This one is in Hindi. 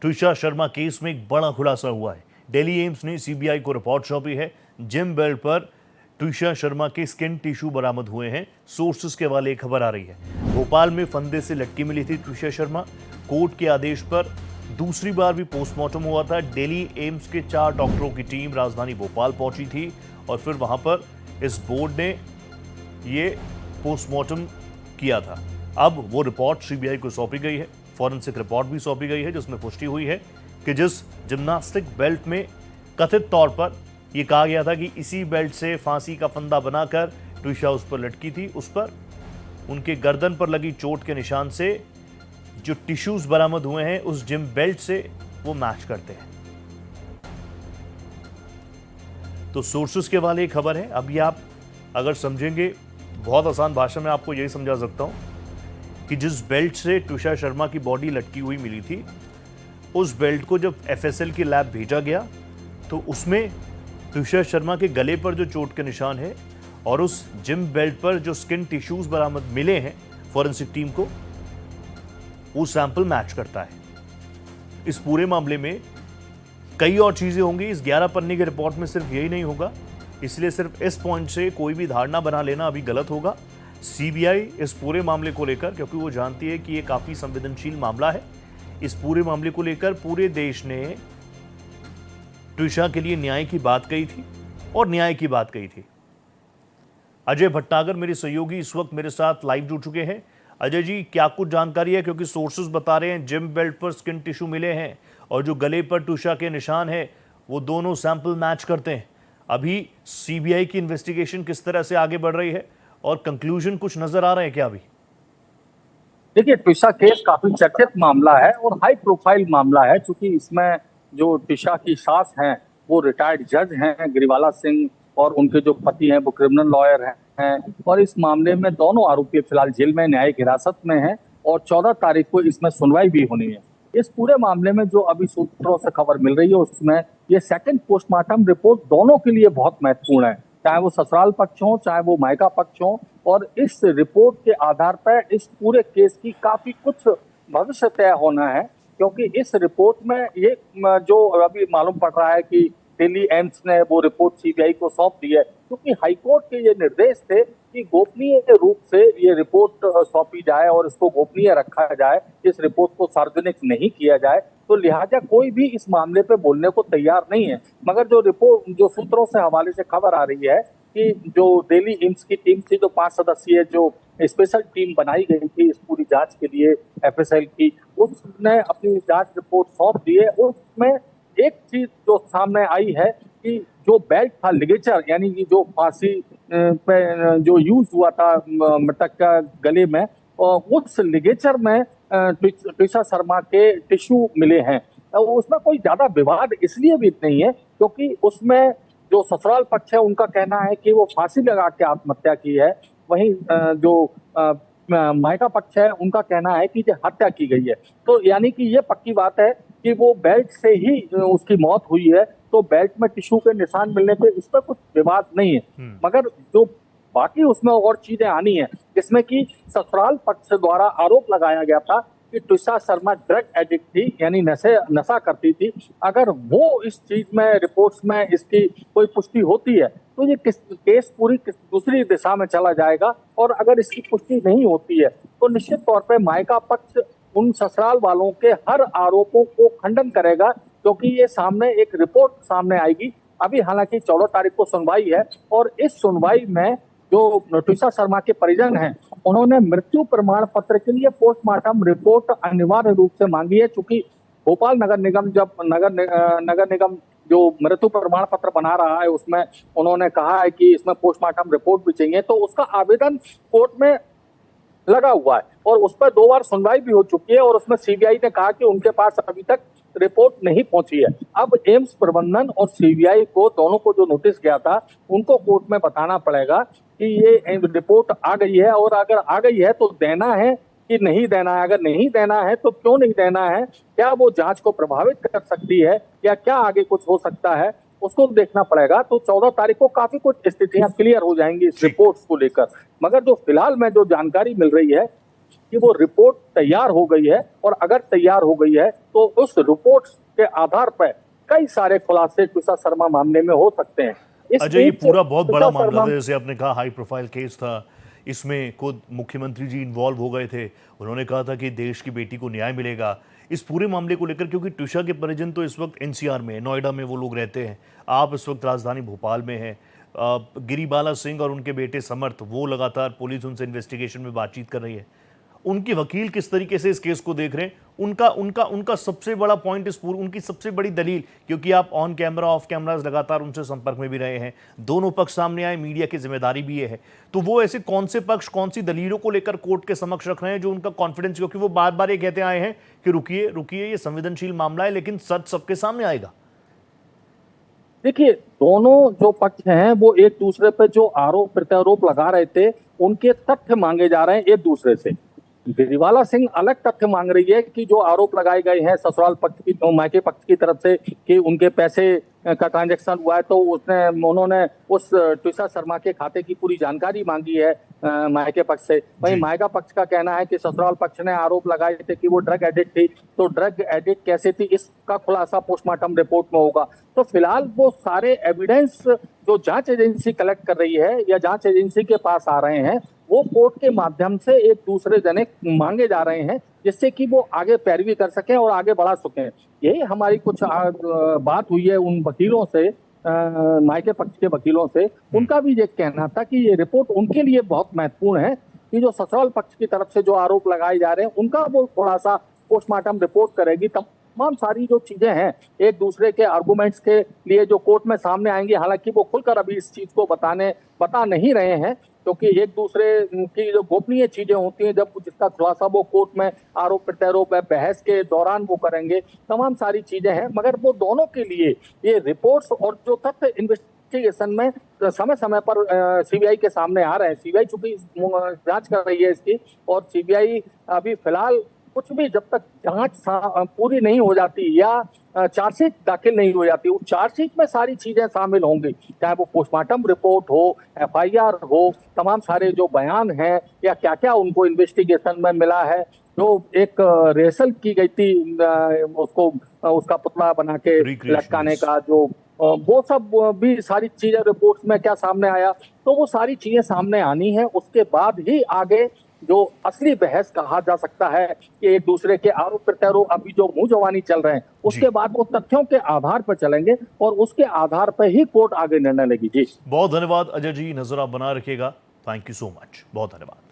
ट्विशा शर्मा केस में एक बड़ा खुलासा हुआ है। दिल्ली एम्स ने सीबीआई को रिपोर्ट सौंपी है। जिम बेल्ट पर ट्विशा शर्मा के स्किन टिश्यू बरामद हुए हैं। सोर्सेस के हवाले खबर आ रही है। भोपाल में फंदे से लटकी मिली थी ट्विशा शर्मा। कोर्ट के आदेश पर दूसरी बार भी पोस्टमार्टम हुआ था। दिल्ली एम्स के 4 डॉक्टरों की टीम राजधानी भोपाल पहुंची थी और फिर वहां पर इस बोर्ड ने ये पोस्टमार्टम किया था। अब वो रिपोर्ट सीबीआई को सौंपी गई है। फॉरेंसिक रिपोर्ट भी सौंपी गई है जिसमें पुष्टि हुई है कि जिस जिम्नास्टिक बेल्ट में कथित तौर पर यह कहा गया था कि इसी बेल्ट से फांसी का फंदा बनाकर ट्विशा उस पर लटकी थी, उस पर उनके गर्दन पर लगी चोट के निशान से जो टिश्यूज बरामद हुए हैं उस जिम बेल्ट से वो मैच करते हैं। तो सोर्सेस के वाले एक खबर है। अभी आप अगर समझेंगे, बहुत आसान भाषा में आपको यही समझा सकता हूं कि जिस बेल्ट से ट्विशा शर्मा की बॉडी लटकी हुई मिली थी, उस बेल्ट को जब एफएसएल की लैब भेजा गया तो उसमें ट्विशा शर्मा के गले पर जो चोट के निशान है और उस जिम बेल्ट पर जो स्किन टिश्यूज बरामद मिले हैं फॉरेंसिक टीम को, वो सैंपल मैच करता है। इस पूरे मामले में कई और चीजें होंगी। इस 11 पन्ने की रिपोर्ट में सिर्फ यही नहीं होगा, इसलिए सिर्फ इस पॉइंट से कोई भी धारणा बना लेना अभी गलत होगा। सीबीआई इस पूरे मामले को लेकर, क्योंकि वो जानती है कि ये काफी संवेदनशील मामला है, इस पूरे मामले को लेकर पूरे देश ने ट्विशा के लिए न्याय की बात कही थी और न्याय की बात कही थी। अजय भट्टागर मेरे सहयोगी इस वक्त मेरे साथ लाइव जुड़ चुके हैं। अजय जी, क्या कुछ जानकारी है? क्योंकि सोर्सेज बता रहे हैं जिम बेल्ट पर स्किन टिश्यू मिले हैं और जो गले पर ट्विशा के निशान है वो दोनों सैंपल मैच करते हैं। अभी सीबीआई की इन्वेस्टिगेशन किस तरह से आगे बढ़ रही है और कंक्लूजन कुछ नजर आ रहे हैं क्या अभी? देखिए, ट्विशा केस काफी चर्चित मामला है और हाई प्रोफाइल मामला है, क्योंकि इसमें जो ट्विशा की सास हैं वो रिटायर्ड जज हैं गिरिवाला सिंह, और उनके जो पति हैं वो क्रिमिनल लॉयर हैं। और इस मामले में दोनों आरोपी फिलहाल जेल में न्यायिक हिरासत में हैं और 14 तारीख को इसमें सुनवाई भी होनी है। इस पूरे मामले में जो अभी सूत्रों से खबर मिल रही है उसमें ये सेकंड पोस्टमार्टम रिपोर्ट दोनों के लिए बहुत महत्वपूर्ण है, चाहे वो ससुराल पक्ष हो चाहे वो मायका पक्ष हो। और इस रिपोर्ट के आधार पर इस पूरे केस की काफी कुछ भविष्य तय होना है, क्योंकि इस रिपोर्ट में ये जो अभी मालूम पड़ रहा है कि दिल्ली एम्स ने वो रिपोर्ट सीबीआई को सौंप दी है, क्योंकि हाईकोर्ट के ये निर्देश थे कि गोपनीय रूप से ये रिपोर्ट सौंपी जाए और इसको गोपनीय रखा जाए, इस रिपोर्ट को सार्वजनिक नहीं किया जाए। तो लिहाजा कोई भी इस मामले पे बोलने को तैयार नहीं है। मगर जो रिपोर्ट, जो सूत्रों से हवाले से खबर आ रही है कि जो दिल्ली एम्स की टीम थी, जो 5 सदस्यीय जो स्पेशल टीम बनाई गई थी इस पूरी जांच के लिए एफएसएल की, उसने अपनी जांच रिपोर्ट सौंप दी है। उसमें एक चीज जो सामने आई है कि जो बेल्ट था, लिगेचर, यानी कि जो फांसी पे जो यूज हुआ था मृतक का गले में, उस लिगेचर में ट्विशा शर्मा के टिश्यू मिले हैं। उसमें कोई ज्यादा विवाद इसलिए भी नहीं है क्योंकि उसमें जो ससुराल पक्ष है उनका कहना है कि वो फांसी लगा के आत्महत्या की है, वहीं जो मायका पक्ष है उनका कहना है कि हत्या की गई है। तो यानी कि ये पक्की बात है कि वो बेल्ट से ही उसकी मौत हुई है, तो बेल्ट में टिश्यू के निशान मिलने पे इस पर कुछ विवाद नहीं है। मगर जो बाकी उसमें और चीजें आनी है, जिसमें कि ससुराल पक्ष द्वारा आरोप लगाया गया था कि ट्विशा शर्मा ड्रग एडिक्ट थी, यानी नशा करती थी। अगर वो इस चीज में रिपोर्ट्स में इसकी कोई पुष्टि होती है तो ये केस पूरी दूसरी दिशा में चला जाएगा। और अगर इसकी पुष्टि नहीं होती है तो निश्चित तौर पर मायका पक्ष उन ससुराल वालों के हर आरोपों को खंडन करेगा, क्योंकि ये सामने एक रिपोर्ट सामने आएगी। अभी हालांकि 14 तारीख को सुनवाई है और इस सुनवाई में जो ट्विशा शर्मा के परिजन हैं उन्होंने मृत्यु प्रमाण पत्र के लिए पोस्टमार्टम रिपोर्ट अनिवार्य रूप से मांगी है। चूंकि भोपाल नगर निगम जब नगर निगम जो मृत्यु प्रमाण पत्र बना रहा है उसमें उन्होंने कहा है कि इसमें पोस्टमार्टम रिपोर्ट भी चाहिए, तो उसका आवेदन कोर्ट में लगा हुआ है और उस पर 2 बार सुनवाई भी हो चुकी है और उसमें सीबीआई ने कहा कि उनके पास अभी तक रिपोर्ट नहीं पहुंची है। अब एम्स प्रबंधन और सीबीआई को, दोनों को जो नोटिस गया था, उनको कोर्ट में बताना पड़ेगा कि ये रिपोर्ट आ गई है और अगर आ गई है तो देना है कि नहीं देना है। अगर नहीं देना है तो क्यों नहीं देना है, क्या वो जांच को प्रभावित कर सकती है या क्या आगे कुछ हो सकता है, उसको देखना पड़ेगा। तो 14 तारीख को काफी कुछ स्थितियां क्लियर हो जाएंगी इस रिपोर्ट्स को लेकर। मगर जो फिलहाल में जो जानकारी मिल रही है कि वो रिपोर्ट तैयार हो गई है, और अगर तैयार हो गई है तो उस रिपोर्ट के आधार पर कई सारे खुलासे तुषार शर्मा मामले में हो सकते हैं। इस अजय, ये बीच पूरा बहुत बड़ा तुषार मामला शर्मा था, जैसे आपने कहा हाई प्रोफाइल केस था, इसमें खुद मुख्यमंत्री जी इन्वॉल्व हो गए थे। उन्होंने कहा था कि देश की बेटी को न्याय मिलेगा। इस पूरे मामले को लेकर, क्योंकि ट्विशा के परिजन तो इस वक्त एनसीआर में, नोएडा में वो लोग रहते हैं, आप इस वक्त राजधानी भोपाल में हैं। गिरिबाला सिंह और उनके बेटे समर्थ, वो लगातार पुलिस उनसे इन्वेस्टिगेशन में बातचीत कर रही है। उनके वकील किस तरीके से इस केस को देख रहे हैं, उनका उनका उनका सबसे बड़ा पॉइंट, इस पूरी उनकी सबसे बड़ी दलील, क्योंकि आप ऑन कैमरा ऑफ कैमरा लगातार उनसे संपर्क में भी रहे हैं, दोनों पक्ष सामने आए, मीडिया की जिम्मेदारी भी ये है, तो वो ऐसे कौन से पक्ष, कौन सी दलीलों को लेकर कोर्ट के समक्ष रख रहे हैं जो उनका कॉन्फिडेंस, क्योंकि वो बार बार ये कहते आए हैं कि रुकिए रुकिए, ये संवेदनशील मामला है, लेकिन सच सबके सामने आएगा। देखिए, दोनों जो पक्ष हैं वो एक दूसरे पे जो आरोप प्रत्यारोप लगा रहे थे, उनके तथ्य मांगे जा रहे हैं एक दूसरे से। गिरिबाला सिंह अलग तथ्य मांग रही है कि जो आरोप लगाए गए हैं ससुराल पक्ष की, मायके पक्ष की तरफ से, कि उनके पैसे का ट्रांजैक्शन हुआ है, तो उन्होंने उस ट्विशा शर्मा के खाते की पूरी जानकारी मांगी है मायके पक्ष से। वहीं जी। मायका पक्ष का कहना है कि ससुराल पक्ष ने आरोप लगाए थे कि वो ड्रग एडिक्ट थी, तो ड्रग एडिक्ट कैसे थी इसका खुलासा पोस्टमार्टम रिपोर्ट में होगा। तो फिलहाल वो सारे एविडेंस जो जांच एजेंसी कलेक्ट कर रही है या जांच एजेंसी के पास आ रहे हैं, वो कोर्ट के माध्यम से एक दूसरे जने मांगे जा रहे हैं, जिससे कि वो आगे पैरवी कर सकें और आगे बढ़ा सकें। यही हमारी कुछ बात हुई है उन वकीलों से, मायके पक्ष के वकीलों से। उनका भी ये कहना था कि ये रिपोर्ट उनके लिए बहुत महत्वपूर्ण है कि जो ससुराल पक्ष की तरफ से जो आरोप लगाए जा रहे हैं उनका वो थोड़ा सा पोस्टमार्टम रिपोर्ट करेगी। तमाम सारी जो चीजें हैं एक दूसरे के आर्गुमेंट्स के लिए जो कोर्ट में सामने आएंगी, हालांकि वो खुलकर अभी इस चीज को बता नहीं रहे हैं, क्योंकि एक दूसरे की जो गोपनीय चीजें होती हैं, जब जिसका खुलासा वो कोर्ट में आरोप प्रत्यारोप है बहस के दौरान वो करेंगे, तमाम सारी चीजें हैं। मगर वो दोनों के लिए ये रिपोर्ट्स और जो तथ्य इन्वेस्टिगेशन में समय समय पर सीबीआई के सामने आ रहे हैं, सीबीआई चूंकि जांच कर रही है इसकी, और सीबीआई अभी फिलहाल कुछ भी, जब तक जांच पूरी नहीं हो जाती या चार्जशीट दाखिल नहीं हो जाती, उस चार्जशीट में सारी चीजें शामिल होंगी, चाहे वो पोस्टमार्टम रिपोर्ट हो, एफआईआर हो, तमाम सारे जो बयान हैं या क्या क्या उनको इन्वेस्टिगेशन में मिला है। जो एक रेसल की गई थी उसको उसका पुतला बना के लटकाने का, जो वो सब भी सारी चीजें रिपोर्ट्स में क्या सामने आया, तो वो सारी चीजें सामने आनी है। उसके बाद ही आगे जो असली बहस कहा जा सकता है कि एक दूसरे के आरोप प्रत्यारोप अभी जो मुंह जवानी चल रहे हैं, उसके बाद वो तथ्यों के आधार पर चलेंगे और उसके आधार पर ही कोर्ट आगे निर्णय लेगी। जी, बहुत धन्यवाद अजय जी, नजर आप बना रखिएगा। थैंक यू सो मच, बहुत धन्यवाद।